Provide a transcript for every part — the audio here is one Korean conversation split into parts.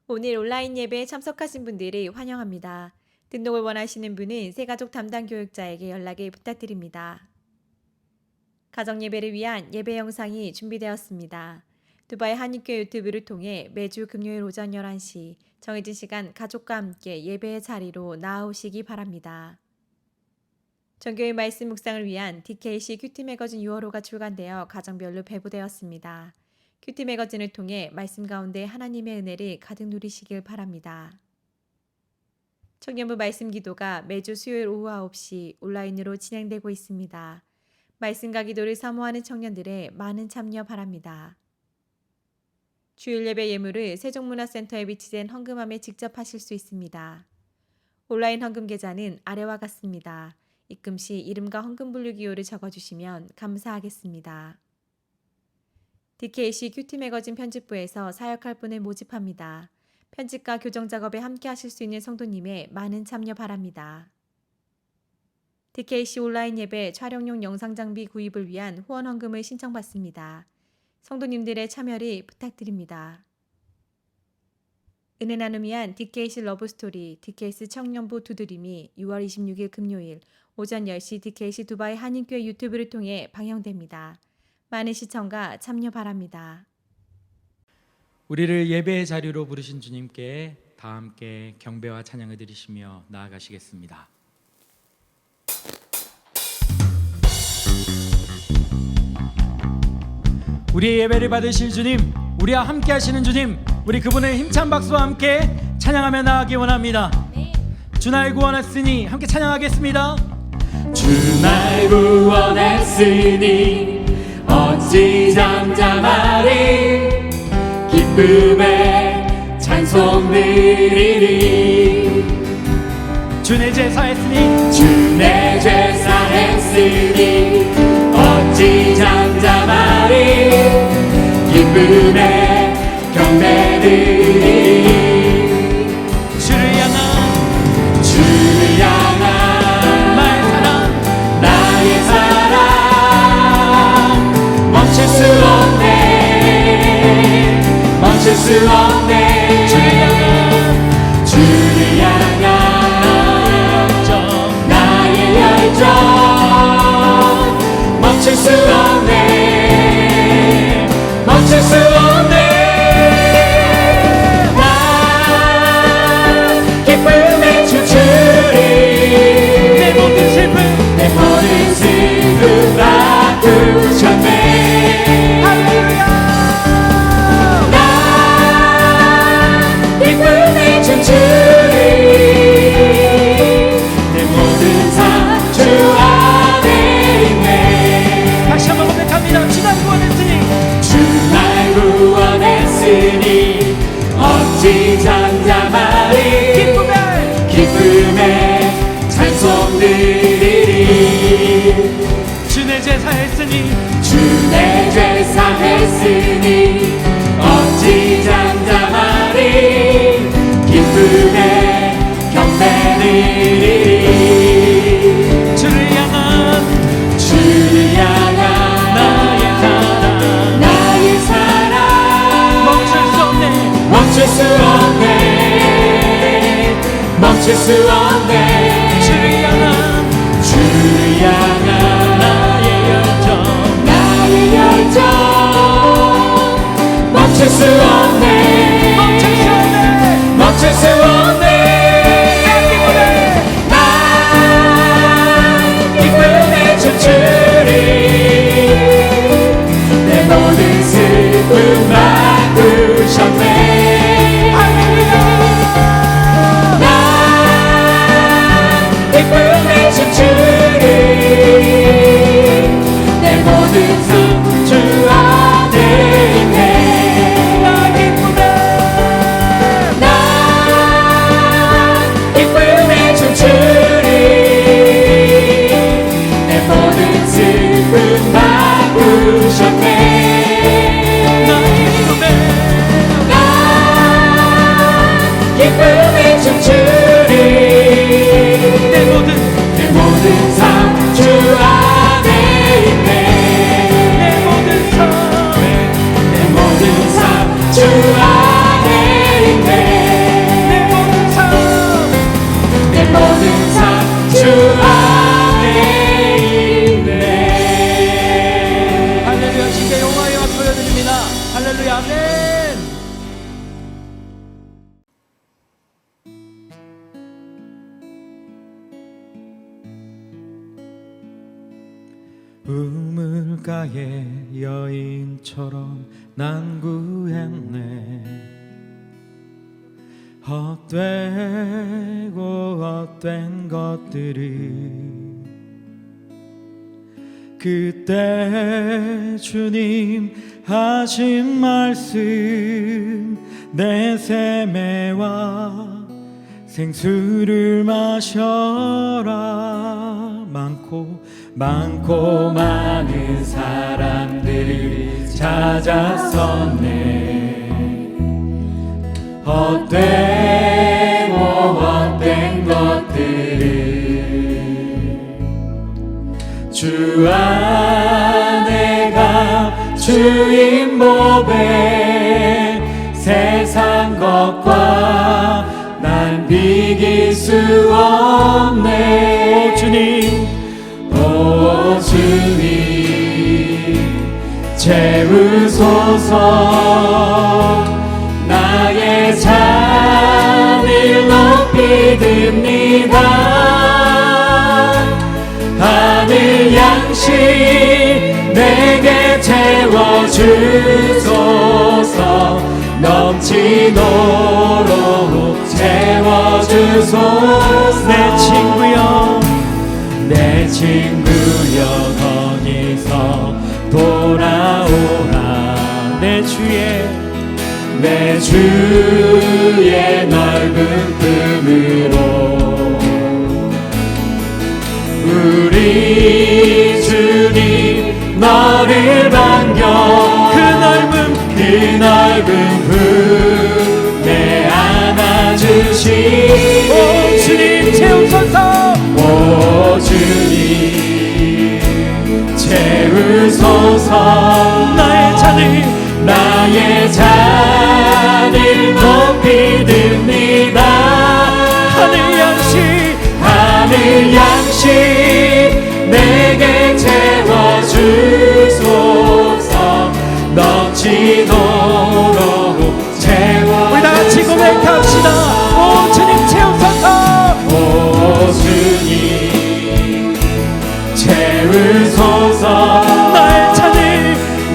오늘 온라인 예배에 참석하신 분들을 환영합니다. 등록을 원하시는 분은 새가족 담당 교육자에게 연락을 부탁드립니다. 가정 예배를 위한 예배 영상이 준비되었습니다. 두바이 한인교회 유튜브를 통해 매주 금요일 오전 11시 정해진 시간 가족과 함께 예배의 자리로 나아오시기 바랍니다. 정교의 말씀 묵상을 위한 DKC 큐티 매거진 6월호가 출간되어 가정별로 배부되었습니다. 큐티 매거진을 통해 말씀 가운데 하나님의 은혜를 가득 누리시길 바랍니다. 청년부 말씀 기도가 매주 수요일 오후 9시 온라인으로 진행되고 있습니다. 말씀과 기도를 사모하는 청년들의 많은 참여 바랍니다. 주일 예배 예물을 세종문화센터에 비치된 헌금함에 직접 하실 수 있습니다. 온라인 헌금 계좌는 아래와 같습니다. 입금 시 이름과 헌금 분류 기호를 적어주시면 감사하겠습니다. DKC 큐티 매거진 편집부에서 사역할 분을 모집합니다. 편집과 교정 작업에 함께 하실 수 있는 성도님의 많은 참여 바랍니다. DKC 온라인 예배 촬영용 영상 장비 구입을 위한 후원 헌금을 신청받습니다. 성도님들의 참여를 부탁드립니다. 은혜 나눔 위한 DKC 러브스토리 DKC 청년부 두드림이 6월 26일 금요일 오전 10시 DKC 두바이 한인교회 유튜브를 통해 방영됩니다. 많은 시청과 참여 바랍니다. 우리를 예배의 자리로 부르신 주님께 다 함께 경배와 찬양을 드리시며 나아가시겠습니다. 우리의 예배를 받으실 주님, 우리와 함께 하시는 주님, 우리 그분의 힘찬 박수와 함께 찬양하며 나아가기 원합니다. 주 날 구원했으니 함께 찬양하겠습니다. 주 날 구원했으니 어찌 잠잠하리. 기쁨에 찬송 드리리. 주 내 죄 사했으니 주 내 죄 사했으니 어찌 잠잠하리. 기쁨에 경배 드리리. 주를 향한 나의 사랑 멈출 수 없네. 멈출 수 없네. 주를 향한 나의 열정 멈출 수 없네. 멈출 수 없네. 나 기쁨에 춤추리. 내 모든 슬픔 바꾸셨네. 할렐루야. 나 기쁨에 춤추리. 내 모든 삶 주 안에 있네. 다시 한번 고백합니다. 주 날 구원했으니 주 날 구원했으니 어찌 잠잠하리. 기쁨에 찬송 드리리. 주 내 죄 사했으니 주 내 죄 사했으니 어찌 잠잠하리. 기쁨에 경배 드리리. 주를 향한 나의 사랑 멈출 수 없네. 멈출 수 없네. 멈출 수 없네. 주를 향한 나의 열정 멈출 수 없네. 멈출 수 없네. 나 기쁨에 춤추리. 내 모든 슬픔 바꾸셨네. 나 기쁨에 춤추리. 내 모든 삶 주 안에 있네. 나 기쁨에 춤추리. 내 모든 슬픔 바꾸셨네. 나 기쁨에 춤추리. 내 모든 삶 주 안에 있네. 내 모든 삶 주 안에 있네. 우물가의 여인처럼 난 구했네. 헛되고 헛된 것들을 그때 주님 하신 말씀, 내 세매와 생수를 마셔라. 많고 많은 사람들을 찾았었네. 헛되고 헛된 것들을 주 안에 주인 법에 세상 것과 난 비길 수 없네. 오 주님 채우소서. 나의 잔을 높이 듭니다. 하늘 양식 내게 채워주소서. 넘치도록 채워주소서. 내 친구여 거기서 돌아오라. 내 주의 넓은 품으로 우리 주님 너를 반겨 그 넓은 품에 안아주시니. 오 주님 채우소서. 오 주님 채우소서. 나의 잔을 높이 듭니다. 하늘 양식 내게 채워주소서. 넘치도록 우리 다 같이 고백합시다. 오 주님 채우소서. 오 주님 채우소서.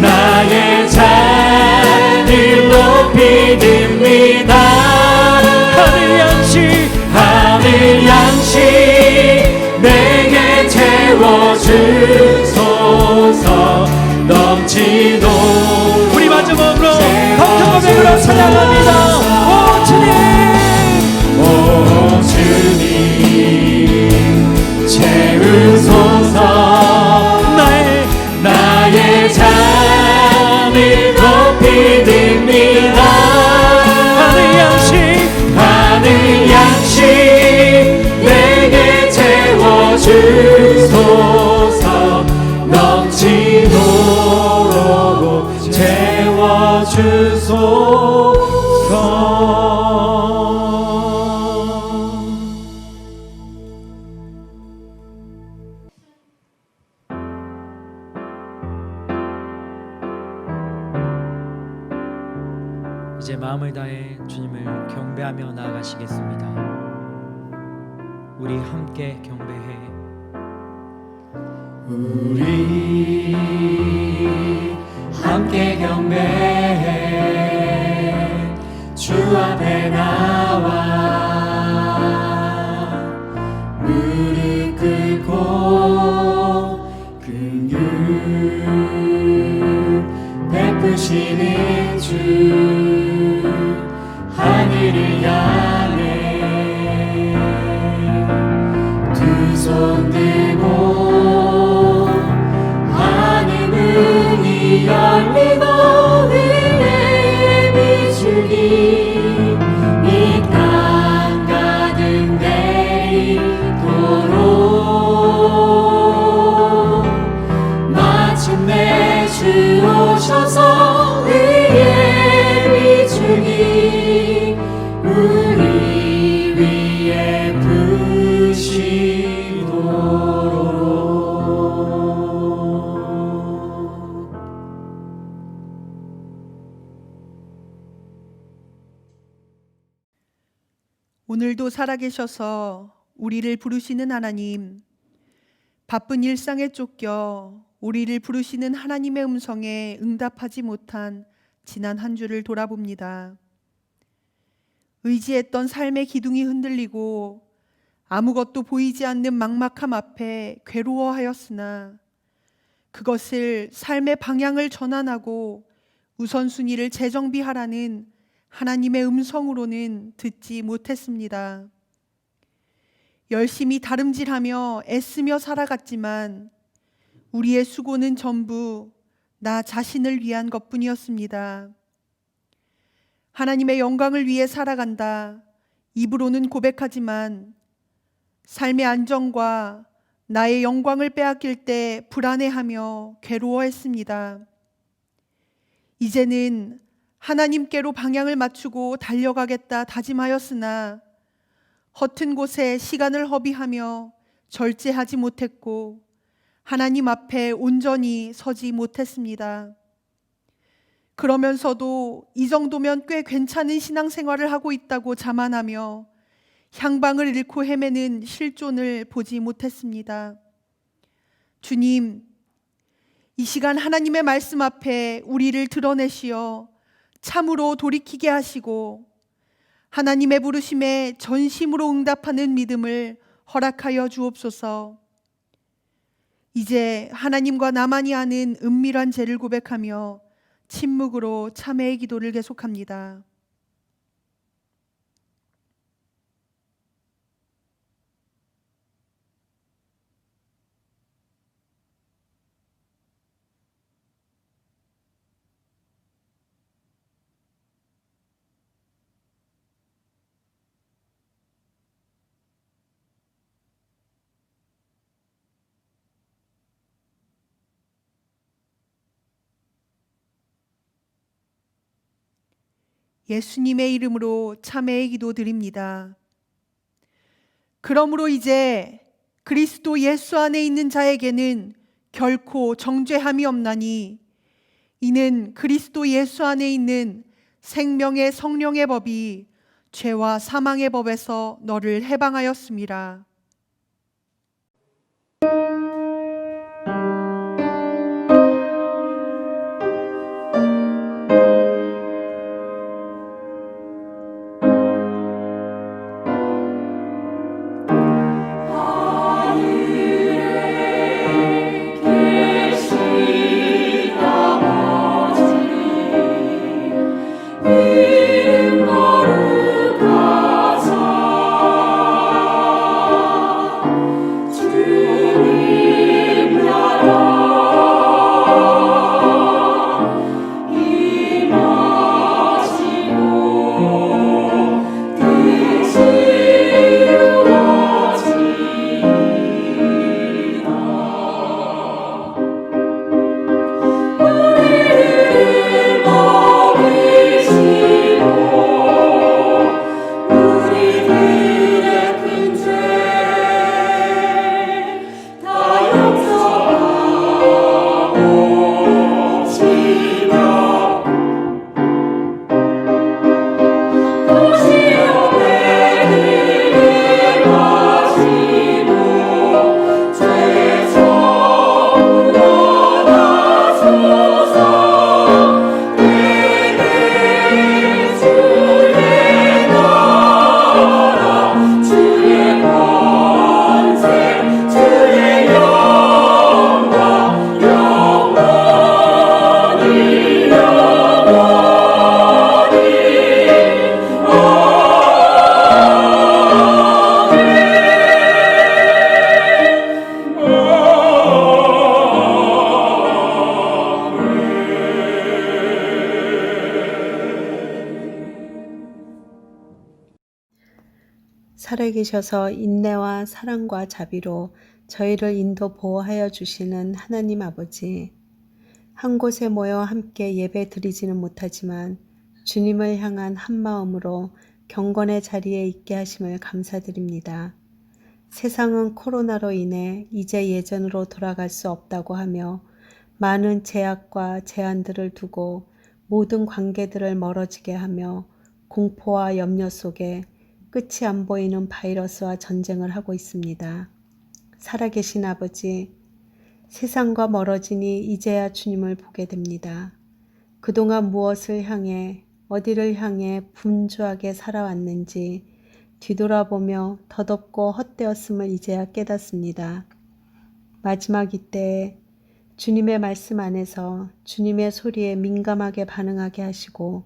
나의 잔을 높이 듭니다. 하늘 양식 내게 채워주소서. 넘치도록 우리 마지막으로 감격 고백으로 찬양합니다. 오 주님 오 주님 채우소서. 나의 잔을 높이 듭니다. 하늘 양식 내게 채워주소서. 넘치도록 채워주소서. 이제 마음을 다해 주님을 경배하며 나아가시겠습니다. 우리 함께 경배해. 우리 함께 경배해. 주 앞에 나와 무릎 꿇고 긍휼 베푸시는 주 하늘을 향해 두 손 들고 하늘 문이 열리고 은혜의 비추기 이 땅 가득 내리도록 마침내 주 오셔서 의의 비추기 우리 위에 부시도록. 오늘도 살아계셔서 우리를 부르시는 하나님, 바쁜 일상에 쫓겨 우리를 부르시는 하나님의 음성에 응답하지 못한 지난 한 주를 돌아봅니다. 의지했던 삶의 기둥이 흔들리고 아무것도 보이지 않는 막막함 앞에 괴로워하였으나 그것을 삶의 방향을 전환하고 우선순위를 재정비하라는 하나님의 음성으로는 듣지 못했습니다. 열심히 다름질하며 애쓰며 살아갔지만 우리의 수고는 전부 나 자신을 위한 것뿐이었습니다. 하나님의 영광을 위해 살아간다. 입으로는 고백하지만 삶의 안정과 나의 영광을 빼앗길 때 불안해하며 괴로워했습니다. 이제는 하나님께로 방향을 맞추고 달려가겠다 다짐하였으나 허튼 곳에 시간을 허비하며 절제하지 못했고 하나님 앞에 온전히 서지 못했습니다. 그러면서도 이 정도면 꽤 괜찮은 신앙생활을 하고 있다고 자만하며 향방을 잃고 헤매는 실존을 보지 못했습니다. 주님, 이 시간 하나님의 말씀 앞에 우리를 드러내시어 참으로 돌이키게 하시고 하나님의 부르심에 전심으로 응답하는 믿음을 허락하여 주옵소서. 이제 하나님과 나만이 아는 은밀한 죄를 고백하며 침묵으로 참회의 기도를 계속합니다. 예수님의 이름으로 참회의 기도 드립니다. 그러므로 이제 그리스도 예수 안에 있는 자에게는 결코 정죄함이 없나니 이는 그리스도 예수 안에 있는 생명의 성령의 법이 죄와 사망의 법에서 너를 해방하였습니다. 살아계셔서 인내와 사랑과 자비로 저희를 인도 보호하여 주시는 하나님 아버지, 한 곳에 모여 함께 예배 드리지는 못하지만 주님을 향한 한 마음으로 경건의 자리에 있게 하심을 감사드립니다. 세상은 코로나로 인해 이제 예전으로 돌아갈 수 없다고 하며 많은 제약과 제한들을 두고 모든 관계들을 멀어지게 하며 공포와 염려 속에 끝이 안 보이는 바이러스와 전쟁을 하고 있습니다. 살아계신 아버지, 세상과 멀어지니 이제야 주님을 보게 됩니다. 그동안 무엇을 향해, 어디를 향해 분주하게 살아왔는지 뒤돌아보며 덧없고 헛되었음을 이제야 깨닫습니다. 마지막 이때에 주님의 말씀 안에서 주님의 소리에 민감하게 반응하게 하시고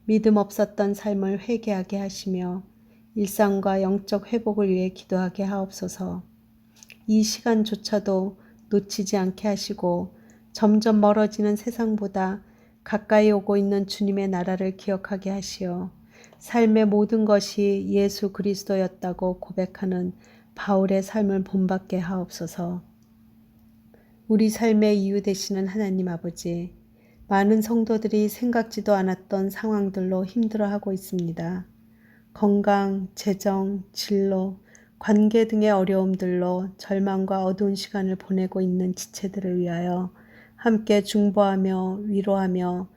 믿음 없었던 삶을 회개하게 하시며 일상과 영적 회복을 위해 기도하게 하옵소서. 이 시간조차도 놓치지 않게 하시고 점점 멀어지는 세상보다 가까이 오고 있는 주님의 나라를 기억하게 하시어 삶의 모든 것이 예수 그리스도였다고 고백하는 바울의 삶을 본받게 하옵소서. 우리 삶의 이유 되시는 하나님 아버지, 많은 성도들이 생각지도 않았던 상황들로 힘들어하고 있습니다. 건강, 재정, 진로, 관계 등의 어려움들로 절망과 어두운 시간을 보내고 있는 지체들을 위하여 함께 중보하며 위로하며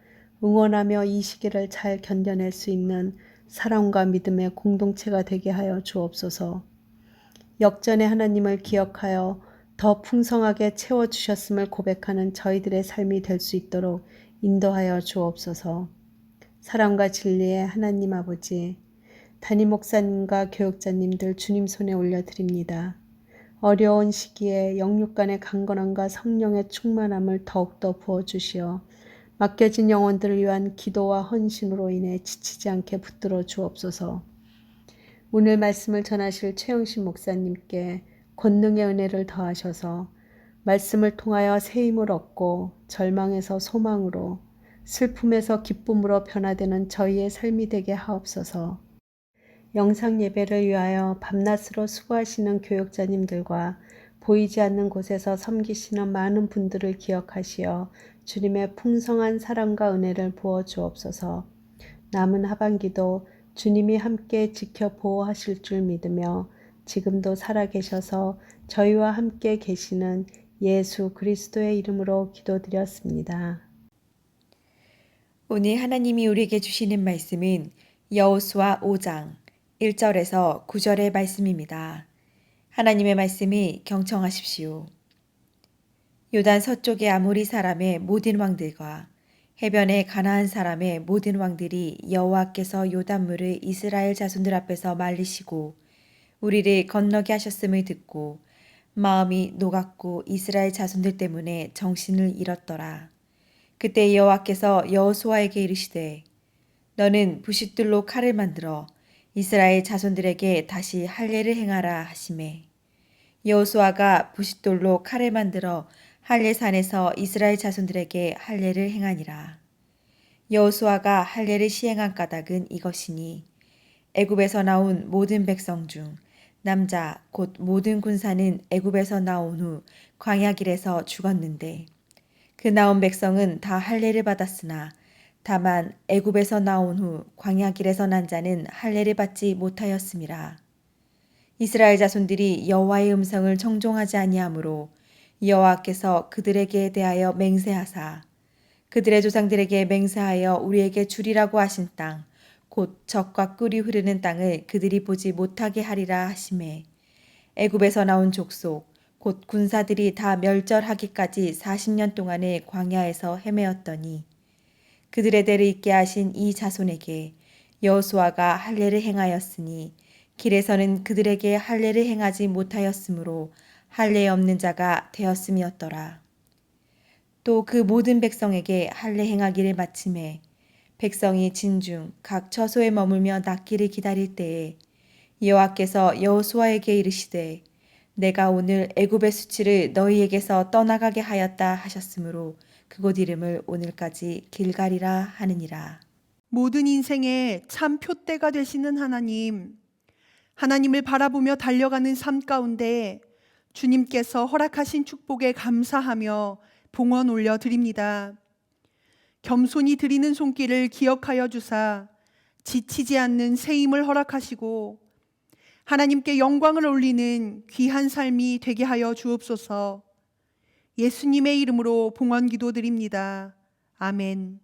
응원하며 이 시기를 잘 견뎌낼 수 있는 사랑과 믿음의 공동체가 되게 하여 주옵소서. 역전의 하나님을 기억하여 더 풍성하게 채워주셨음을 고백하는 저희들의 삶이 될 수 있도록 인도하여 주옵소서. 사랑과 진리의 하나님 아버지, 담임 목사님과 교육자님들 주님 손에 올려드립니다. 어려운 시기에 영육 간의 강건함과 성령의 충만함을 더욱더 부어주시어 맡겨진 영혼들을 위한 기도와 헌신으로 인해 지치지 않게 붙들어 주옵소서. 오늘 말씀을 전하실 최영신 목사님께 권능의 은혜를 더하셔서 말씀을 통하여 새 힘을 얻고 절망에서 소망으로, 슬픔에서 기쁨으로 변화되는 저희의 삶이 되게 하옵소서. 영상 예배를 위하여 밤낮으로 수고하시는 교역자님들과 보이지 않는 곳에서 섬기시는 많은 분들을 기억하시어 주님의 풍성한 사랑과 은혜를 부어 주옵소서. 남은 하반기도 주님이 함께 지켜 보호하실 줄 믿으며 지금도 살아계셔서 저희와 함께 계시는 예수 그리스도의 이름으로 기도드렸습니다. 오늘 하나님이 우리에게 주시는 말씀은 여호수아 5장 1절에서 9절의 말씀입니다. 하나님의 말씀이 경청하십시오. 요단 서쪽의 아모리 사람의 모든 왕들과 해변의 가나안 사람의 모든 왕들이 여호와께서 요단물을 이스라엘 자손들 앞에서 말리시고 우리를 건너게 하셨음을 듣고 마음이 녹았고 이스라엘 자손들 때문에 정신을 잃었더라. 그때 여호와께서 여호수아에게 이르시되 너는 부싯돌로 칼을 만들어 이스라엘 자손들에게 다시 할례를 행하라 하시매 여호수아가 부싯돌로 칼을 만들어 할례산에서 이스라엘 자손들에게 할례를 행하니라. 여호수아가 할례를 시행한 까닭은 이것이니 애굽에서 나온 모든 백성 중 남자 곧 모든 군사는 애굽에서 나온 후 광야 길에서 죽었는데 그 나온 백성은 다 할례를 받았으나 다만 애굽에서 나온 후 광야 길에서 난 자는 할례를 받지 못하였음이라. 이스라엘 자손들이 여호와의 음성을 청종하지 아니하므로 여호와께서 그들에게 대하여 맹세하사 그들의 조상들에게 맹세하여 우리에게 주리라고 하신 땅 곧 젖과 꿀이 흐르는 땅을 그들이 보지 못하게 하리라 하시매 애굽에서 나온 족속 곧 군사들이 다 멸절하기까지 40년 동안의 광야에서 헤매었더니 그들의 대를 잇게 하신 이 자손에게 여호수아가 할례를 행하였으니 길에서는 그들에게 할례를 행하지 못하였으므로 할례 없는 자가 되었음이었더라. 또 그 모든 백성에게 할례 행하기를 마침에 백성이 진중 각 처소에 머물며 낫기를 기다릴 때에 여호와께서 여호수아에게 이르시되 내가 오늘 애굽의 수치를 너희에게서 떠나가게 하였다 하셨으므로 그곳 이름을 오늘까지 길갈이라 하느니라. 모든 인생의 참 표대가 되시는 하나님, 하나님을 바라보며 달려가는 삶 가운데 주님께서 허락하신 축복에 감사하며 봉헌 올려드립니다. 겸손히 드리는 손길을 기억하여 주사 지치지 않는 새 힘을 허락하시고 하나님께 영광을 올리는 귀한 삶이 되게 하여 주옵소서. 예수님의 이름으로 봉헌 기도드립니다. 아멘.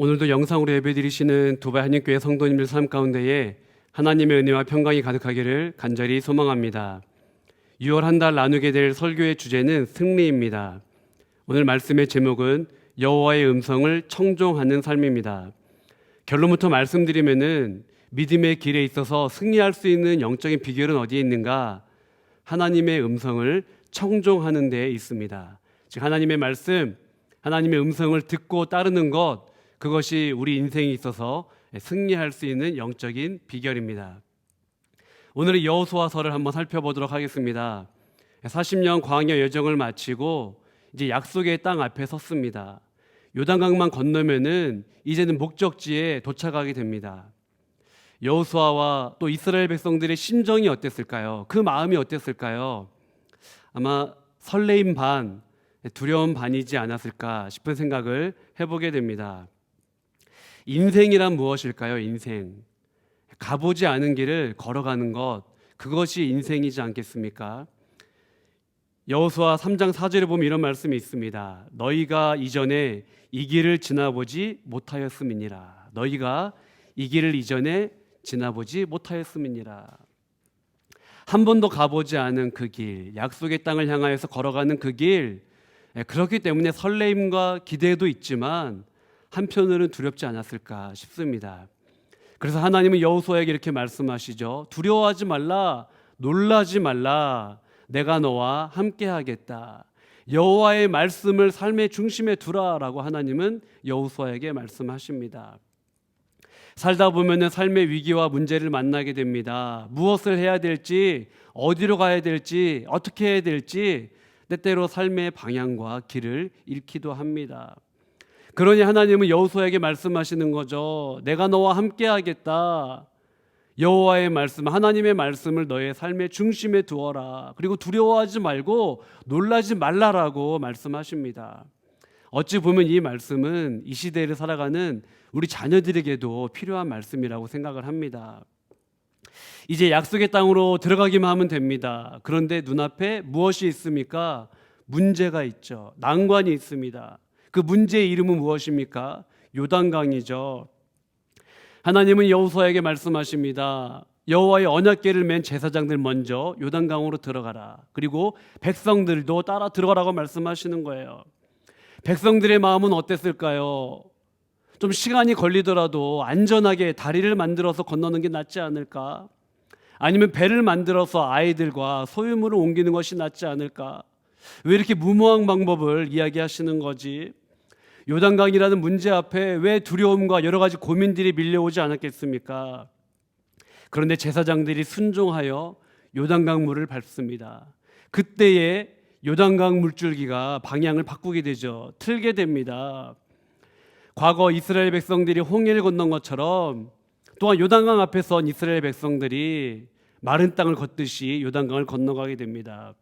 오늘도 영상으로 예배드리시는 두바이 한인교회 성도님들 삶 가운데에 하나님의 은혜와 평강이 가득하기를 간절히 소망합니다. 6월 한 달 나누게 될 설교의 주제는 승리입니다. 오늘 말씀의 제목은 여호와의 음성을 청종하는 삶입니다. 결론부터 말씀드리면은 믿음의 길에 있어서 승리할 수 있는 영적인 비결은 어디에 있는가? 하나님의 음성을 청종하는 데에 있습니다. 즉 하나님의 말씀, 하나님의 음성을 듣고 따르는 것, 그것이 우리 인생에 있어서 승리할 수 있는 영적인 비결입니다. 오늘은 여호수아서를 한번 살펴보도록 하겠습니다. 40년 광야 여정을 마치고 이제 약속의 땅 앞에 섰습니다. 요단강만 건너면은 이제는 목적지에 도착하게 됩니다. 여호수아와 또 이스라엘 백성들의 심정이 어땠을까요? 그 마음이 어땠을까요? 아마 설레임 반, 두려움 반이지 않았을까 싶은 생각을 해보게 됩니다. 인생이란 무엇일까요? 인생. 가보지 않은 길을 걸어가는 것, 그것이 인생이지 않겠습니까? 여호수아 3장 4절에 보면 이런 말씀이 있습니다. 너희가 이전에 이 길을 지나보지 못하였음이니라. 너희가 이 길을 이전에 지나보지 못하였음이니라. 한 번도 가보지 않은 그 길, 약속의 땅을 향하여서 걸어가는 그 길, 그렇기 때문에 설레임과 기대도 있지만 한편으로는 두렵지 않았을까 싶습니다. 그래서 하나님은 여호수아에게 이렇게 말씀하시죠. 두려워하지 말라, 놀라지 말라. 내가 너와 함께하겠다. 여호와의 말씀을 삶의 중심에 두라라고 하나님은 여호수아에게 말씀하십니다. 살다 보면은 삶의 위기와 문제를 만나게 됩니다. 무엇을 해야 될지, 어디로 가야 될지, 어떻게 해야 될지 때때로 삶의 방향과 길을 잃기도 합니다. 그러니 하나님은 여호수아에게 말씀하시는 거죠. 내가 너와 함께하겠다. 여호와의 말씀, 하나님의 말씀을 너의 삶의 중심에 두어라. 그리고 두려워하지 말고 놀라지 말라라고 말씀하십니다. 어찌 보면 이 말씀은 이 시대를 살아가는 우리 자녀들에게도 필요한 말씀이라고 생각을 합니다. 이제 약속의 땅으로 들어가기만 하면 됩니다. 그런데 눈앞에 무엇이 있습니까? 문제가 있죠. 난관이 있습니다. 그 문제의 이름은 무엇입니까? 요단강이죠. 하나님은 여호수아에게 말씀하십니다. 여호와의 언약궤를 맨 제사장들 먼저 요단강으로 들어가라. 그리고 백성들도 따라 들어가라고 말씀하시는 거예요. 백성들의 마음은 어땠을까요? 좀 시간이 걸리더라도 안전하게 다리를 만들어서 건너는 게 낫지 않을까? 아니면 배를 만들어서 아이들과 소유물을 옮기는 것이 낫지 않을까? 왜 이렇게 무모한 방법을 이야기하시는 거지? 요단강이라는 문제 앞에 왜 두려움과 여러 가지 고민들이 밀려오지 않았겠습니까? 그런데 제사장들이 순종하여 요단강 물을 밟습니다. 그때에 요단강 물줄기가 방향을 바꾸게 되죠. 틀게 됩니다. 과거 이스라엘 백성들이 홍해를 건넌 것처럼 또한 요단강 앞에 선 이스라엘 백성들이 마른 땅을 걷듯이 요단강을 건너가게 됩니다.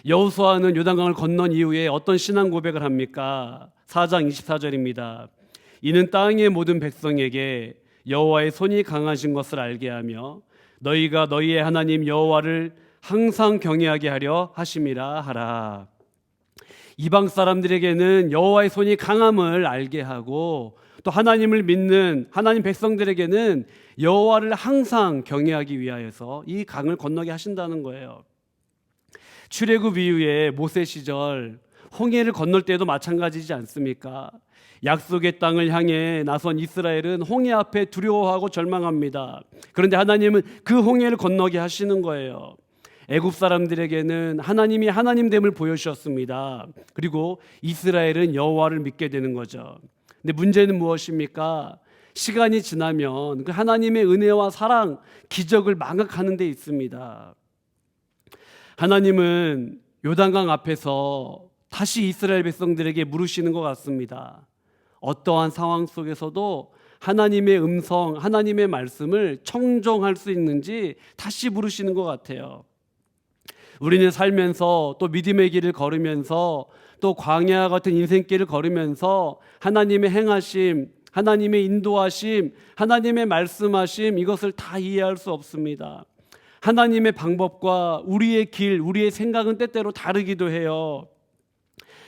여호수아는 요단강을 건넌 이후에 어떤 신앙 고백을 합니까? 4장 24절입니다. 이는 땅의 모든 백성에게 여호와의 손이 강하신 것을 알게 하며 너희가 너희의 하나님 여호와를 항상 경외하게 하려 하심이라 하라. 이방 사람들에게는 여호와의 손이 강함을 알게 하고 또 하나님을 믿는 하나님 백성들에게는 여호와를 항상 경외하기 위하여서 이 강을 건너게 하신다는 거예요. 출애굽 이후에 모세 시절 홍해를 건널 때도 마찬가지지 않습니까? 약속의 땅을 향해 나선 이스라엘은 홍해 앞에 두려워하고 절망합니다. 그런데 하나님은 그 홍해를 건너게 하시는 거예요. 애굽 사람들에게는 하나님이 하나님됨을 보여주셨습니다. 그리고 이스라엘은 여호와를 믿게 되는 거죠. 근데 문제는 무엇입니까? 시간이 지나면 그 하나님의 은혜와 사랑, 기적을 망각하는 데 있습니다. 하나님은 요단강 앞에서 다시 이스라엘 백성들에게 물으시는 것 같습니다. 어떠한 상황 속에서도 하나님의 음성, 하나님의 말씀을 청종할 수 있는지 다시 물으시는 것 같아요. 우리는 살면서 또 믿음의 길을 걸으면서 또 광야 같은 인생길을 걸으면서 하나님의 행하심, 하나님의 인도하심, 하나님의 말씀하심, 이것을 다 이해할 수 없습니다. 하나님의 방법과 우리의 길, 우리의 생각은 때때로 다르기도 해요.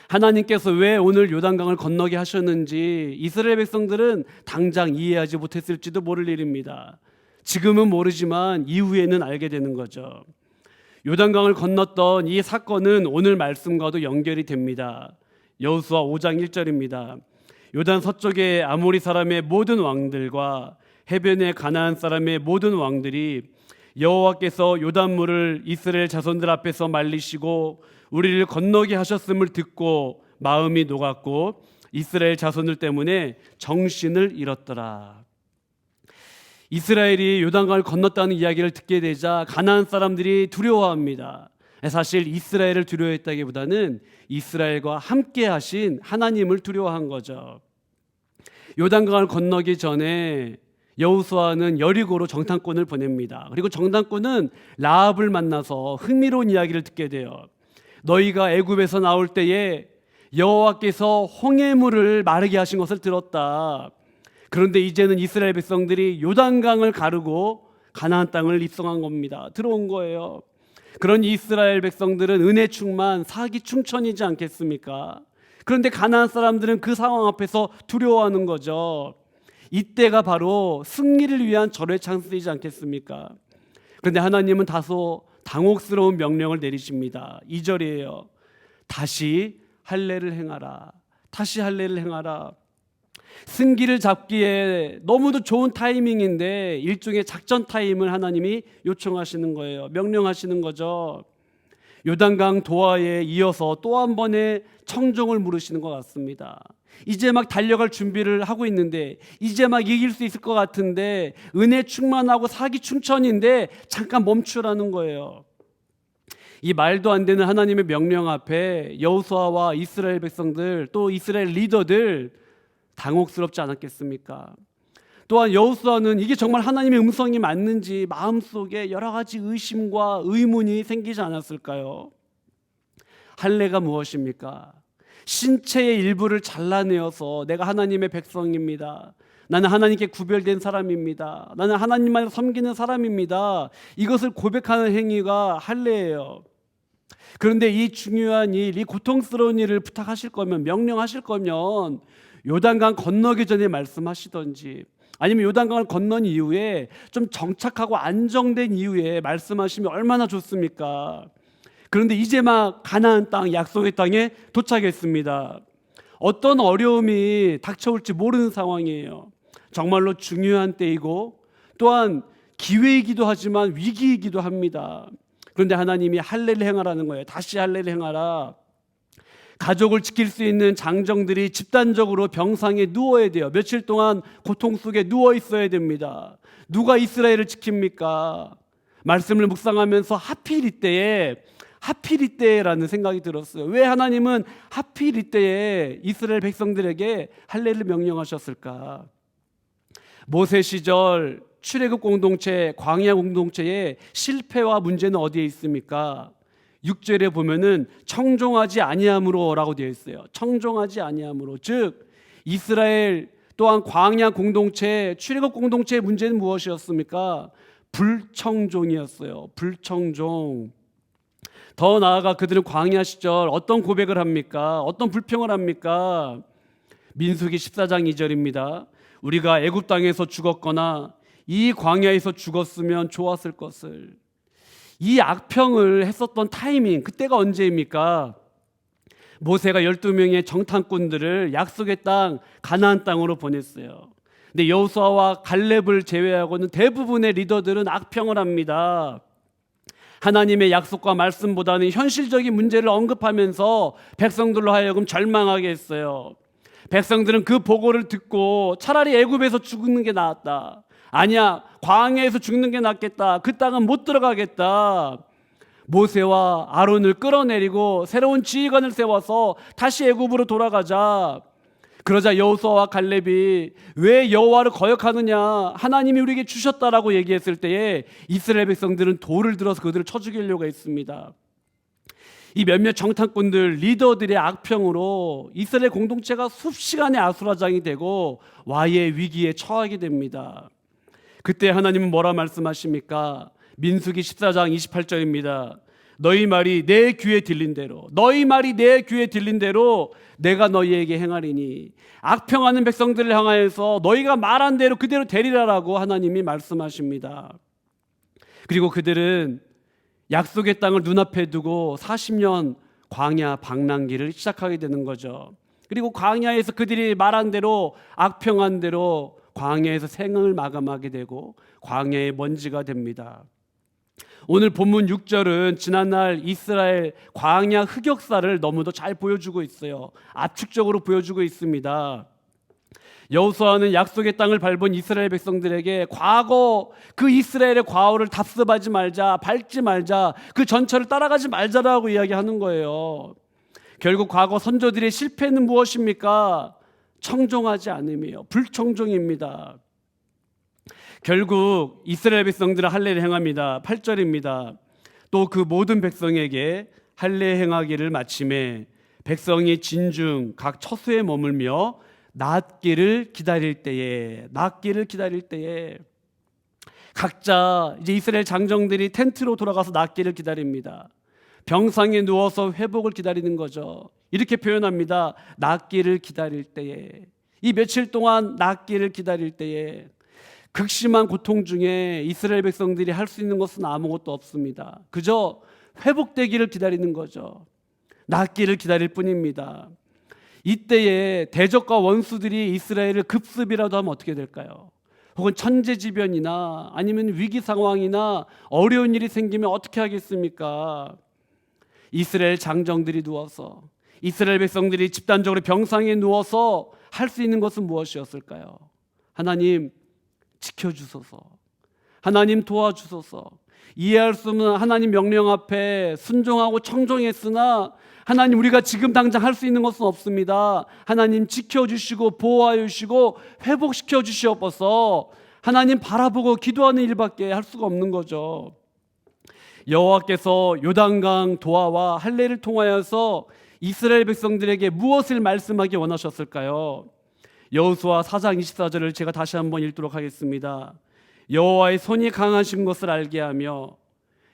하나님께서 왜 오늘 요단강을 건너게 하셨는지 이스라엘 백성들은 당장 이해하지 못했을지도 모를 일입니다. 지금은 모르지만 이후에는 알게 되는 거죠. 요단강을 건넜던 이 사건은 오늘 말씀과도 연결이 됩니다. 여호수아 5장 1절입니다. 요단 서쪽의 아모리 사람의 모든 왕들과 해변의 가나안 사람의 모든 왕들이 여호와께서 요단물을 이스라엘 자손들 앞에서 말리시고 우리를 건너게 하셨음을 듣고 마음이 녹았고 이스라엘 자손들 때문에 정신을 잃었더라. 이스라엘이 요단강을 건넜다는 이야기를 듣게 되자 가나안 사람들이 두려워합니다. 사실 이스라엘을 두려워했다기보다는 이스라엘과 함께 하신 하나님을 두려워한 거죠. 요단강을 건너기 전에 여호수아는 여리고로 정탐꾼을 보냅니다. 그리고 정탐꾼은 라합을 만나서 흥미로운 이야기를 듣게 돼요. 너희가 애굽에서 나올 때에 여호와께서 홍해물을 마르게 하신 것을 들었다. 그런데 이제는 이스라엘 백성들이 요단강을 가르고 가나안 땅을 입성한 겁니다. 들어온 거예요. 그런 이스라엘 백성들은 은혜 충만, 사기 충천이지 않겠습니까? 그런데 가나안 사람들은 그 상황 앞에서 두려워하는 거죠. 이때가 바로 승리를 위한 절호의 찬스이지 않겠습니까? 그런데 하나님은 다소 당혹스러운 명령을 내리십니다. 2절이에요. 다시 할례를 행하라. 다시 할례를 행하라. 승기를 잡기에 너무도 좋은 타이밍인데 일종의 작전 타임을 하나님이 요청하시는 거예요. 명령하시는 거죠. 요단강 도하에 이어서 또 한 번의 청종을 물으시는 것 같습니다. 이제 막 달려갈 준비를 하고 있는데, 이제 막 이길 수 있을 것 같은데, 은혜 충만하고 사기 충천인데 잠깐 멈추라는 거예요. 이 말도 안 되는 하나님의 명령 앞에 여호수아와 이스라엘 백성들, 또 이스라엘 리더들 당혹스럽지 않았겠습니까? 또한 여호수아는 이게 정말 하나님의 음성이 맞는지 마음속에 여러 가지 의심과 의문이 생기지 않았을까요? 할례가 무엇입니까? 신체의 일부를 잘라내어서 내가 하나님의 백성입니다. 나는 하나님께 구별된 사람입니다. 나는 하나님만 섬기는 사람입니다. 이것을 고백하는 행위가 할례예요. 그런데 이 중요한 일, 이 고통스러운 일을 부탁하실 거면, 명령하실 거면 요단강 건너기 전에 말씀하시던지, 아니면 요단강을 건넌 이후에 좀 정착하고 안정된 이후에 말씀하시면 얼마나 좋습니까? 그런데 이제 막 가나안 땅, 약속의 땅에 도착했습니다. 어떤 어려움이 닥쳐올지 모르는 상황이에요. 정말로 중요한 때이고 또한 기회이기도 하지만 위기이기도 합니다. 그런데 하나님이 할례를 행하라는 거예요. 다시 할례를 행하라. 가족을 지킬 수 있는 장정들이 집단적으로 병상에 누워야 돼요. 며칠 동안 고통 속에 누워 있어야 됩니다. 누가 이스라엘을 지킵니까? 말씀을 묵상하면서 하필 이때라는 생각이 들었어요. 왜 하나님은 하필 이때에 이스라엘 백성들에게 할례를 명령하셨을까? 모세 시절 출애굽 공동체, 광야 공동체의 실패와 문제는 어디에 있습니까? 6절에 보면은 청종하지 아니함으로라고 되어 있어요. 청종하지 아니함으로. 즉 이스라엘 또한 광야 공동체, 출애굽 공동체의 문제는 무엇이었습니까? 불청종이었어요. 불청종. 더 나아가 그들은 광야 시절 어떤 고백을 합니까? 어떤 불평을 합니까? 민수기 14장 2절입니다. 우리가 애굽 땅에서 죽었거나 이 광야에서 죽었으면 좋았을 것을. 이 악평을 했었던 타이밍, 그때가 언제입니까? 모세가 12명의 정탐꾼들을 약속의 땅 가나안 땅으로 보냈어요. 근데 여호수아와 갈렙을 제외하고는 대부분의 리더들은 악평을 합니다. 하나님의 약속과 말씀보다는 현실적인 문제를 언급하면서 백성들로 하여금 절망하게 했어요. 백성들은 그 보고를 듣고 차라리 애굽에서 죽는 게 나았다. 아니야, 광야에서 죽는 게 낫겠다. 그 땅은 못 들어가겠다. 모세와 아론을 끌어내리고 새로운 지휘관을 세워서 다시 애굽으로 돌아가자. 그러자 여호수아와 갈렙이 왜 여호와를 거역하느냐, 하나님이 우리에게 주셨다라고 얘기했을 때에 이스라엘 백성들은 돌을 들어서 그들을 쳐 죽이려고 했습니다. 이 몇몇 정탐꾼들, 리더들의 악평으로 이스라엘 공동체가 숲시간의 아수라장이 되고 와해의 위기에 처하게 됩니다. 그때 하나님은 뭐라 말씀하십니까? 민수기 14장 28절입니다. 너희 말이 내 귀에 들린 대로, 너희 말이 내 귀에 들린 대로 내가 너희에게 행하리니, 악평하는 백성들을 향하여서 너희가 말한 대로 그대로 되리라라고 하나님이 말씀하십니다. 그리고 그들은 약속의 땅을 눈앞에 두고 40년 광야 방랑기를 시작하게 되는 거죠. 그리고 광야에서 그들이 말한 대로, 악평한 대로 광야에서 생을 마감하게 되고 광야의 먼지가 됩니다. 오늘 본문 6절은 지난날 이스라엘 광야 흑역사를 너무도 잘 보여주고 있어요. 압축적으로 보여주고 있습니다. 여호수아는 약속의 땅을 밟은 이스라엘 백성들에게 과거 그 이스라엘의 과오를 답습하지 말자, 밟지 말자, 그 전철을 따라가지 말자라고 이야기하는 거예요. 결국 과거 선조들의 실패는 무엇입니까? 청종하지 않음이에요. 불청종입니다. 결국 이스라엘 백성들은 할례를 행합니다. 8절입니다. 또 그 모든 백성에게 할례 행하기를 마침에 백성이 진중 각 처소에 머물며 낫기를 기다릴 때에 각자 이제 이스라엘 장정들이 텐트로 돌아가서 낫기를 기다립니다. 병상에 누워서 회복을 기다리는 거죠. 이렇게 표현합니다. 낫기를 기다릴 때에. 이 며칠 동안 낫기를 기다릴 때에 극심한 고통 중에 이스라엘 백성들이 할 수 있는 것은 아무것도 없습니다. 그저 회복되기를 기다리는 거죠. 낫기를 기다릴 뿐입니다. 이때에 대적과 원수들이 이스라엘을 급습이라도 하면 어떻게 될까요? 혹은 천재지변이나 아니면 위기 상황이나 어려운 일이 생기면 어떻게 하겠습니까? 이스라엘 장정들이 누워서, 이스라엘 백성들이 집단적으로 병상에 누워서 할 수 있는 것은 무엇이었을까요? 하나님 지켜주소서, 하나님 도와주소서. 이해할 수 없는 하나님 명령 앞에 순종하고 청종했으나 하나님, 우리가 지금 당장 할 수 있는 것은 없습니다. 하나님 지켜주시고 보호하여 주시고 회복시켜 주시옵소서. 하나님 바라보고 기도하는 일밖에 할 수가 없는 거죠. 여호와께서 요단강 도하와 할례를 통하여서 이스라엘 백성들에게 무엇을 말씀하기 원하셨을까요? 여호수아 4장 24절을 제가 다시 한번 읽도록 하겠습니다. 여호와의 손이 강하신 것을 알게 하며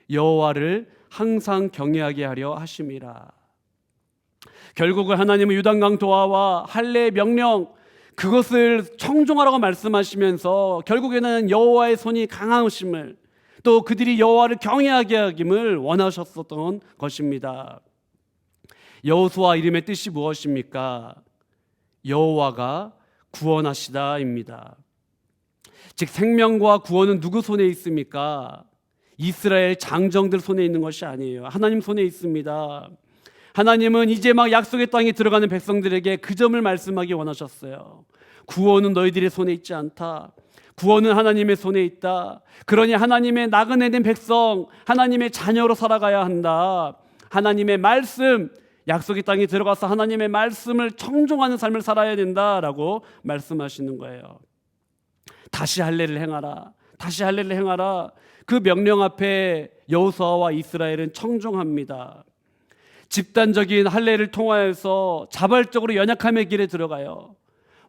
여호와를 항상 경외하게 하려 하심이라. 결국은 하나님은 요단강 도하와 할례의 명령, 그것을 청종하라고 말씀하시면서 결국에는 여호와의 손이 강하심을, 또 그들이 여호와를 경외하게 하김을 원하셨었던 것입니다. 여호수아 이름의 뜻이 무엇입니까? 여호와가 구원하시다입니다. 즉 생명과 구원은 누구 손에 있습니까? 이스라엘 장정들 손에 있는 것이 아니에요. 하나님 손에 있습니다. 하나님은 이제 막 약속의 땅에 들어가는 백성들에게 그 점을 말씀하기 원하셨어요. 구원은 너희들의 손에 있지 않다. 구원은 하나님의 손에 있다. 그러니 하나님의 나그네 된 백성, 하나님의 자녀로 살아가야 한다. 하나님의 말씀, 약속의 땅에 들어가서 하나님의 말씀을 청종하는 삶을 살아야 된다라고 말씀하시는 거예요. 다시 할례를 행하라. 다시 할례를 행하라. 그 명령 앞에 여호수아와 이스라엘은 청종합니다. 집단적인 할례를 통하여서 자발적으로 연약함의 길에 들어가요.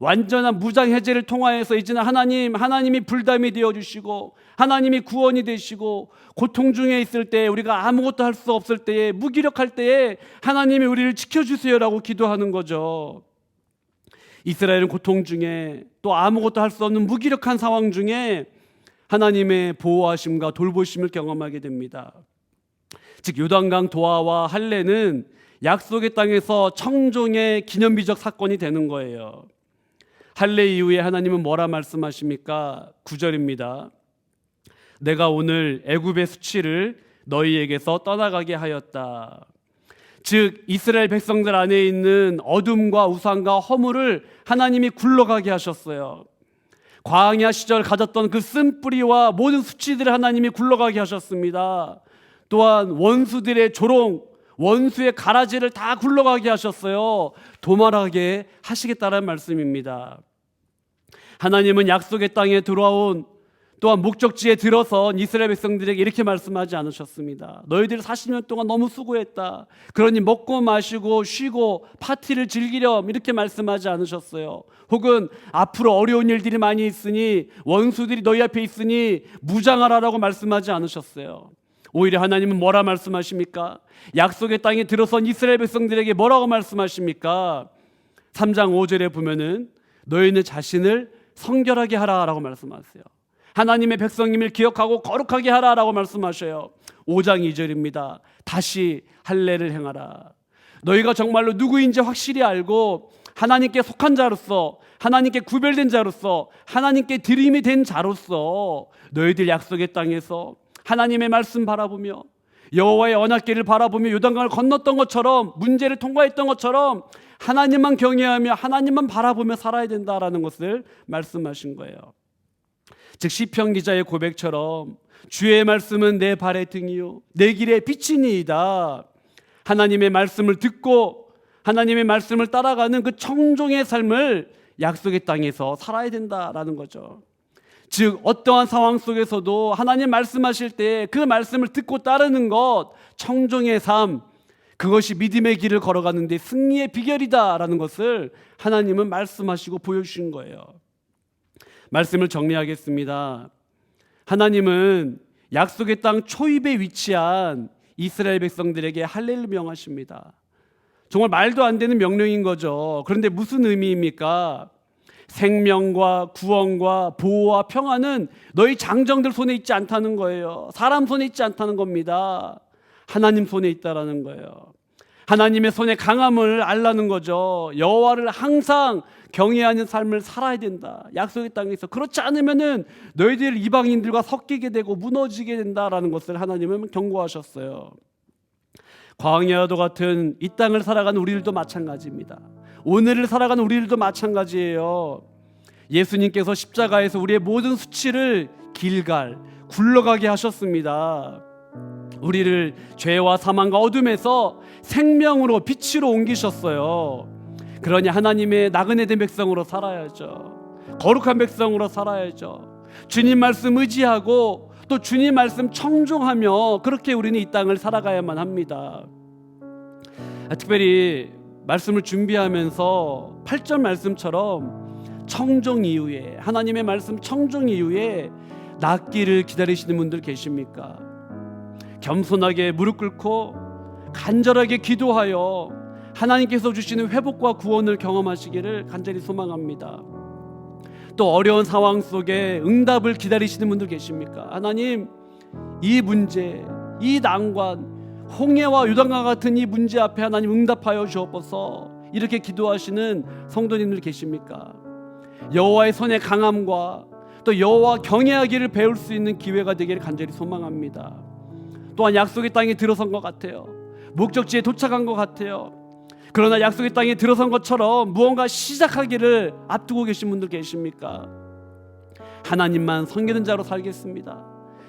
완전한 무장 해제를 통하여서 이제는 하나님이 불담이 되어 주시고 하나님이 구원이 되시고 고통 중에 있을 때 우리가 아무것도 할 수 없을 때에 무기력할 때에 하나님이 우리를 지켜주세요라고 기도하는 거죠. 이스라엘은 고통 중에 또 아무것도 할 수 없는 무기력한 상황 중에 하나님의 보호하심과 돌보심을 경험하게 됩니다. 즉 요단강 도하와 할례는 약속의 땅에서 청종의 기념비적 사건이 되는 거예요. 할례 이후에 하나님은 뭐라 말씀하십니까? 9절입니다. 내가 오늘 애굽의 수치를 너희에게서 떠나가게 하였다. 즉 이스라엘 백성들 안에 있는 어둠과 우상과 허물을 하나님이 굴러가게 하셨어요. 광야 시절 가졌던 그 쓴뿌리와 모든 수치들을 하나님이 굴러가게 하셨습니다. 또한 원수들의 조롱, 원수의 가라지를 다 굴러가게 하셨어요. 도말하게 하시겠다는 말씀입니다. 하나님은 약속의 땅에 들어온 또한 목적지에 들어선 이스라엘 백성들에게 이렇게 말씀하지 않으셨습니다. 너희들 40년 동안 너무 수고했다. 그러니 먹고 마시고 쉬고 파티를 즐기렴 이렇게 말씀하지 않으셨어요. 혹은 앞으로 어려운 일들이 많이 있으니 원수들이 너희 앞에 있으니 무장하라라고 말씀하지 않으셨어요. 오히려 하나님은 뭐라 말씀하십니까? 약속의 땅에 들어선 이스라엘 백성들에게 뭐라고 말씀하십니까? 3장 5절에 보면은 너희는 자신을 성결하게 하라라고 말씀하세요. 하나님의 백성임을 기억하고 거룩하게 하라라고 말씀하셔요. 5장 2절입니다. 다시 할례를 행하라. 너희가 정말로 누구인지 확실히 알고 하나님께 속한 자로서 하나님께 구별된 자로서 하나님께 드림이 된 자로서 너희들 약속의 땅에서 하나님의 말씀 바라보며 여호와의 언약궤를 바라보며 요단강을 건넜던 것처럼 문제를 통과했던 것처럼 하나님만 경외하며 하나님만 바라보며 살아야 된다라는 것을 말씀하신 거예요. 즉 시편 기자의 고백처럼 주의 말씀은 내 발의 등이요 내 길의 빛이니이다. 하나님의 말씀을 듣고 하나님의 말씀을 따라가는 그 청종의 삶을 약속의 땅에서 살아야 된다라는 거죠. 즉 어떠한 상황 속에서도 하나님 말씀하실 때 그 말씀을 듣고 따르는 것, 청종의 삶, 그것이 믿음의 길을 걸어가는 데 승리의 비결이다라는 것을 하나님은 말씀하시고 보여주신 거예요. 말씀을 정리하겠습니다. 하나님은 약속의 땅 초입에 위치한 이스라엘 백성들에게 할례를 명하십니다. 정말 말도 안 되는 명령인 거죠. 그런데 무슨 의미입니까? 생명과 구원과 보호와 평안은 너희 장정들 손에 있지 않다는 거예요. 사람 손에 있지 않다는 겁니다. 하나님 손에 있다라는 거예요. 하나님의 손의 강함을 알라는 거죠. 여호와를 항상 경외하는 삶을 살아야 된다. 약속의 땅에서. 그렇지 않으면은 너희들 이방인들과 섞이게 되고 무너지게 된다라는 것을 하나님은 경고하셨어요. 광야도 같은 이 땅을 살아가는 우리들도 마찬가지입니다. 오늘을 살아가는 우리들도 마찬가지예요. 예수님께서 십자가에서 우리의 모든 수치를 길갈 굴러가게 하셨습니다. 우리를 죄와 사망과 어둠에서 생명으로 빛으로 옮기셨어요. 그러니 하나님의 나그네 된 백성으로 살아야죠. 거룩한 백성으로 살아야죠. 주님 말씀 의지하고 또 주님 말씀 청종하며 그렇게 우리는 이 땅을 살아가야만 합니다. 특별히 말씀을 준비하면서 8절 말씀처럼 청종 이후에 하나님의 말씀 청종 이후에 낫기를 기다리시는 분들 계십니까? 겸손하게 무릎 꿇고 간절하게 기도하여 하나님께서 주시는 회복과 구원을 경험하시기를 간절히 소망합니다. 또 어려운 상황 속에 응답을 기다리시는 분들 계십니까? 하나님, 이 문제, 이 난관, 홍해와 요단강 같은 이 문제 앞에 하나님 응답하여 주옵소서. 이렇게 기도하시는 성도님들 계십니까? 여호와의 손의 강함과 또 여호와 경외하기를 배울 수 있는 기회가 되기를 간절히 소망합니다. 또한 약속의 땅에 들어선 것 같아요. 목적지에 도착한 것 같아요. 그러나 약속의 땅에 들어선 것처럼 무언가 시작하기를 앞두고 계신 분들 계십니까? 하나님만 섬기는 자로 살겠습니다.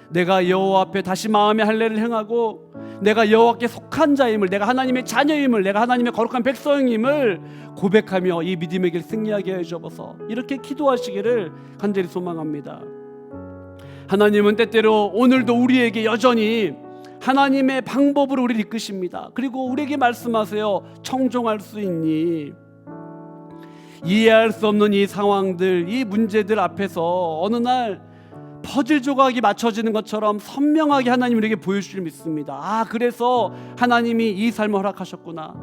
내가 여호와 앞에 다시 마음의 할례를 행하고 내가 여호와께 속한 자임을, 내가 하나님의 자녀임을, 내가 하나님의 거룩한 백성임을 고백하며 이 믿음의 길 승리하게 해 주옵소서. 이렇게 기도하시기를 간절히 소망합니다. 하나님은 때때로 오늘도 우리에게 여전히 하나님의 방법으로 우리를 이끄십니다. 그리고 우리에게 말씀하세요. 청종할 수 있니? 이해할 수 없는 이 상황들, 이 문제들 앞에서 어느 날 퍼즐 조각이 맞춰지는 것처럼 선명하게 하나님 우리에게 보여주실 믿습니다. 그래서 하나님이 이 삶을 허락하셨구나.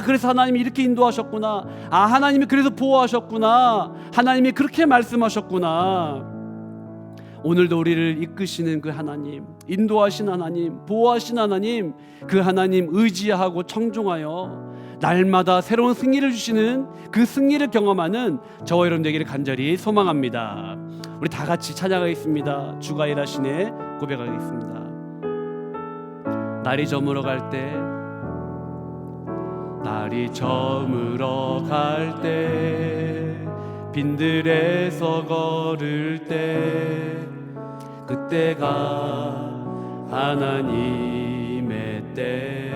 그래서 하나님이 이렇게 인도하셨구나. 하나님이 그래서 보호하셨구나. 하나님이 그렇게 말씀하셨구나. 오늘도 우리를 이끄시는 그 하나님, 인도하신 하나님, 보호하신 하나님, 그 하나님 의지하고 청종하여 날마다 새로운 승리를 주시는 그 승리를 경험하는 저와 여러분 되기를 간절히 소망합니다. 우리 다 같이 찬양하겠습니다. 주가 일하시네 고백하겠습니다. 날이 저물어 갈 때, 날이 저물어 갈 때, 빈들에서 걸을 때, 그때가 하나님의 때,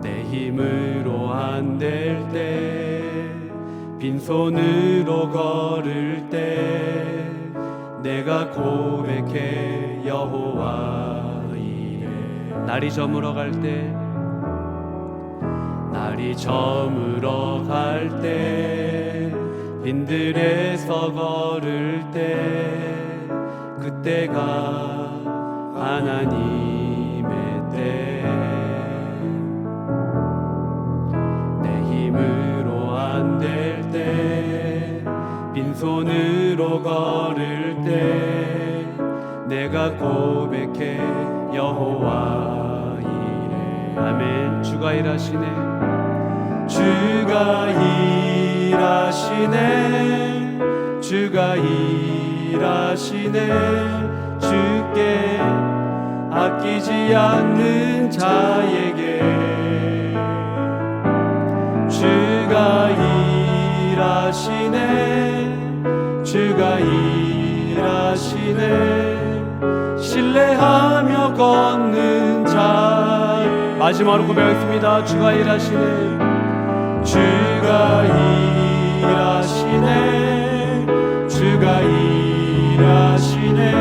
내 힘으로 안 될 때, 빈손으로 걸을 때, 내가 고백해 여호와 이래. 날이 저물어 갈 때, 날이 저물어 갈 때, 빈들에서 걸을 때, 그때가 하나님의 때, 내 힘으로 안 될 때, 빈손으로 걸을 때, 내가 고백해 여호와 이래. 아멘. 주가 일하시네, 주가 일하시네, 주가 일하시네, 주께 아끼지 않는 자에게 주가 일하시네, 주가 일하시네, 신뢰하며 걷는 자. 마지막으로 고백하겠습니다. 주가 일하시네, 주가 일하시네, 주가 일하시네,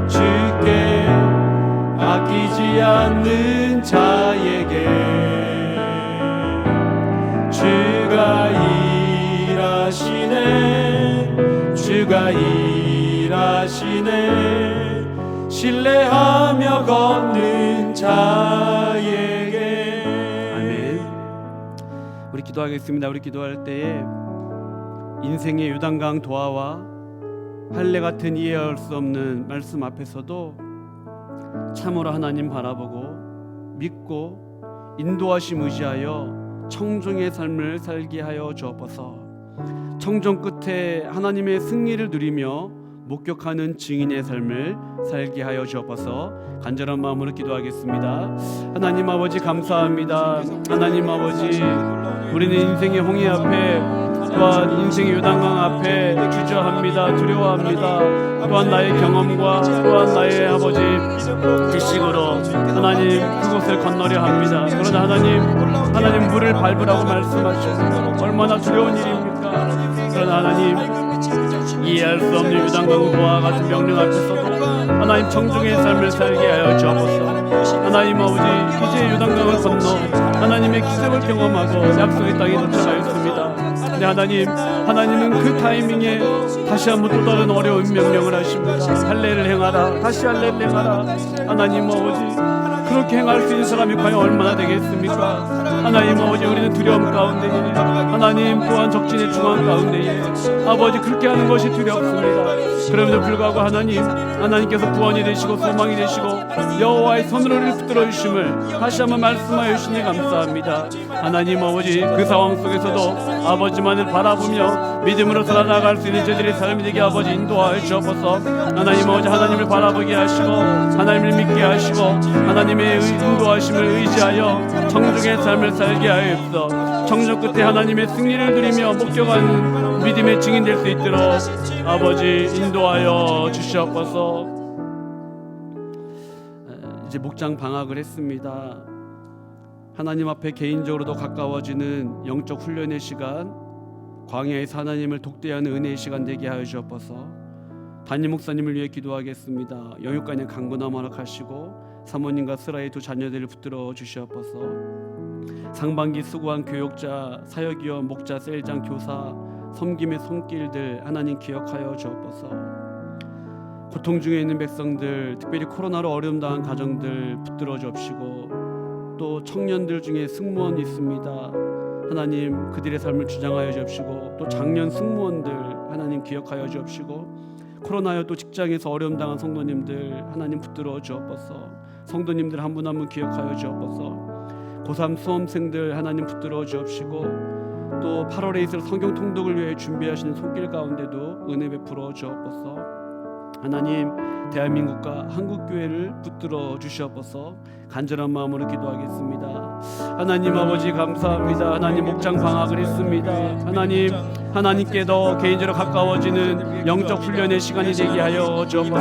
주께 아끼지 않는 자에게 주가 일하시네, 주가 일하시네, 신뢰하며 걷는 자에게. 아멘. 우리 기도하겠습니다. 우리 기도할 때에 인생의 요단강 도하와 할례 같은 이해할 수 없는 말씀 앞에서도 참으로 하나님 바라보고 믿고 인도하심 의지하여 청종의 삶을 살게 하여 주옵소서. 청종 끝에 하나님의 승리를 누리며 목격하는 증인의 삶을 살게 하여 주옵소서. 간절한 마음으로 기도하겠습니다. 하나님 아버지 감사합니다. 하나님 아버지, 우리는 인생의 홍해 앞에, 또한 인생의 요단강 앞에 주저합니다. 두려워합니다. 또한 나의 경험과 또한 나의 아버지 지식으로 하나님 그곳을 건너려 합니다. 그러나 하나님 물을 밟으라고 말씀하시고 얼마나 두려운 일입니까? 그러나 하나님 이해할 수 없는 요단강 도와 같은 명령 앞에서도 하나님 청중의 삶을 살게 하여 주옵소서. 하나님 아버지, 이제 요단강을 건너 하나님의 기적을 경험하고 약속의 땅에 도착하였습니다. 네, 하나님은 그 타이밍에 다시 한번 또 다른 어려운 명령을 하십니다. 할례를 행하라, 다시 할례를 행하라. 하나님 아버지, 그 그렇게 행할 수 있는 사람이 과연 얼마나 되겠습니까? 하나님 아버지, 우리는 두려움 가운데에, 하나님 또한 적진의 중앙 가운데에 아버지 그렇게 하는 것이 두렵습니다. 그럼에도 불구하고 하나님께서 구원이 되시고 소망이 되시고 여호와의 손으로 우리를 붙들어 주심을 다시 한번 말씀하여 주시니 감사합니다. 하나님 아버지, 그 상황 속에서도 아버지만을 바라보며 믿음으로 살아나갈 수 있는 저들의 삶이 되게 아버지 인도하여 주옵소서. 하나님 아버지, 하나님을 바라보게 하시고 하나님을 믿게 하시고 하나님의 인도하심을 의지하여 청중의 삶을 살게 하옵소서. 청중 끝에 하나님의 승리를 누리며 목격하는 믿음의 증인 될 수 있도록 아버지 인도하여 주시옵소서. 이제 목장 방학을 했습니다. 하나님 앞에 개인적으로도 가까워지는 영적 훈련의 시간, 광야에서 하나님을 독대하는 은혜의 시간 되게 하여 주옵소서. 담임 목사님을 위해 기도하겠습니다. 영육간의 강건함 허락하시고 사모님과 스라의 두 자녀들을 붙들어 주시옵소서. 상반기 수고한 교육자, 사역위원, 목자, 셀장, 교사, 섬김의 손길들 하나님 기억하여 주옵소서. 고통 중에 있는 백성들, 특별히 코로나로 어려움 당한 가정들 붙들어 주옵시고, 또 청년들 중에 승무원이 있습니다. 하나님 그들의 삶을 주장하여 주옵시고, 또 장년 승무원들 하나님 기억하여 주옵시고, 코로나여 또 직장에서 어려움 당한 성도님들 하나님 붙들어 주옵소서. 성도님들 한 분 한 분 기억하여 주옵소서. 고3 수험생들 하나님 붙들어 주옵시고, 또 8월에 있을 성경 통독을 위해 준비하시는 손길 가운데도 은혜 베풀어 주옵소서. 하나님 대한민국과 한국교회를 붙들어 주시옵소서. 간절한 마음으로 기도하겠습니다. 하나님 아버지 감사합니다. 하나님 목장 방학을 했습니다. 하나님께도 개인적으로 가까워지는 영적 훈련의 시간이 되게 하여 주옵소서.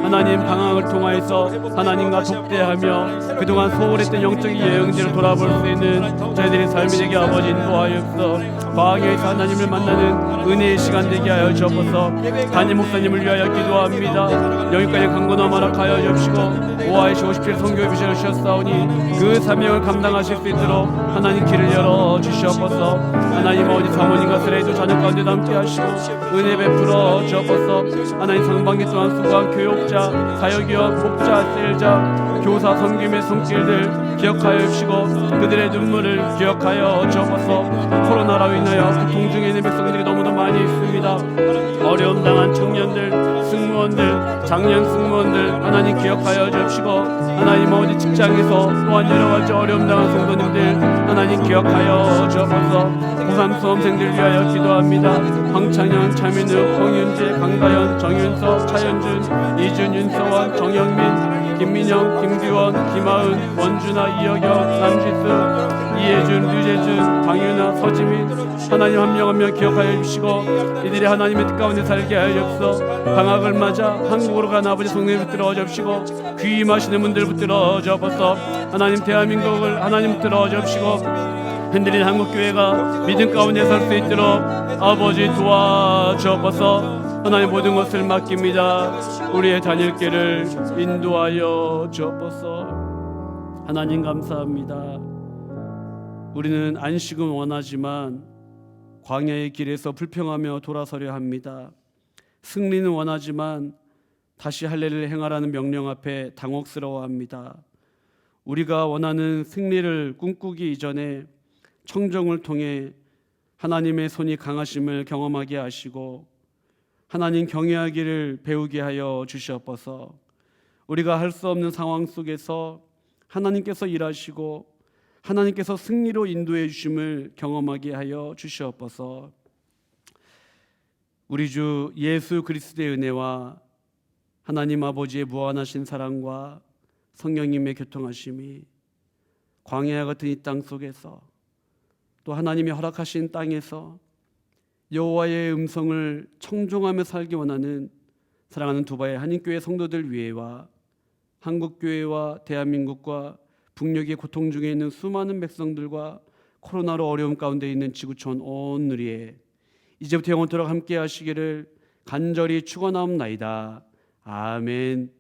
하나님 방학을 통하여서 하나님과 독대하며 그동안 소홀했던 영적인 여행지를 돌아볼 수 있는 저희들의 삶이 되게 아버지 인도하옵소서. 광야에서 하나님을 만나는 은혜의 시간 되게 하여 주옵소서. 담임 목사님을 위하여 기도합니다. 여기까지 강건함 허락하여 주옵시고, 오아이시 57 선교회 비전을 주셨사오니 그 사명을 감당하실 수 있도록 하나님 길을 열어 주시옵소서. 하나님 아버지, 사모님과 스레이도 자녀 가운데 함께 하시고 은혜 베풀어 주옵소서. 하나님 상반기 동안 수고한 교육자, 사역위원, 목자, 셀자, 교사, 섬김의 손길들 기억하여 주시고 그들의 눈물을 기억하여 주옵소서. 코로나로 인하여 고통 중에 있는 백성들이 너무도 많이 있습니다. 어려움 당한 청년들, 승무원들, 장년 승무원들 하나님 기억하여 주옵시고, 하나님 아버지 직장에서 또한 여러 가지 어려움 당한 성도님들 하나님 기억하여 주옵소서. 고3 수험생들 위하여 기도합니다. 황창현, 차민욱, 홍윤재, 강다현, 정윤서, 차현준, 이준, 윤서원, 정영민, 김민영, 김규원, 김하은, 원준아, 이혁영, 남지수, 이혜준, 류재준, 강윤아, 서지민 하나님 한 명 한 명 기억하여 주시고 이들이 하나님의 뜻 가운데 살게 하여 주옵소서. 방학을 맞아 한국으로 간 아버지 성령을 붙들어 주옵시고, 귀임하시는 분들 붙들어 주옵소서. 하나님 대한민국을 하나님 붙들어 주옵시고, 흔들린 한국교회가 믿음 가운데 설 수 있도록 아버지 도와주옵소서. 하나님 모든 것을 맡깁니다. 우리의 다닐 길을 인도하여 주옵소서. 하나님 감사합니다. 우리는 안식은 원하지만 광야의 길에서 불평하며 돌아서려 합니다. 승리는 원하지만 다시 할례를 행하라는 명령 앞에 당혹스러워합니다. 우리가 원하는 승리를 꿈꾸기 이전에 청정을 통해 하나님의 손이 강하심을 경험하게 하시고 하나님 경외하기를 배우게 하여 주시옵소서. 우리가 할 수 없는 상황 속에서 하나님께서 일하시고 하나님께서 승리로 인도해 주심을 경험하게 하여 주시옵소서. 우리 주 예수 그리스도의 은혜와 하나님 아버지의 무한하신 사랑과 성령님의 교통하심이 광야 같은 이 땅 속에서 또 하나님이 허락하신 땅에서 여호와의 음성을 청종하며 살기 원하는 사랑하는 두바이 한인교회 성도들 위에와 한국교회와 대한민국과 북녘의 고통 중에 있는 수많은 백성들과 코로나로 어려움 가운데 있는 지구촌 온 누리에 이제부터 영원토록 함께 하시기를 간절히 축원하옵나이다. 아멘.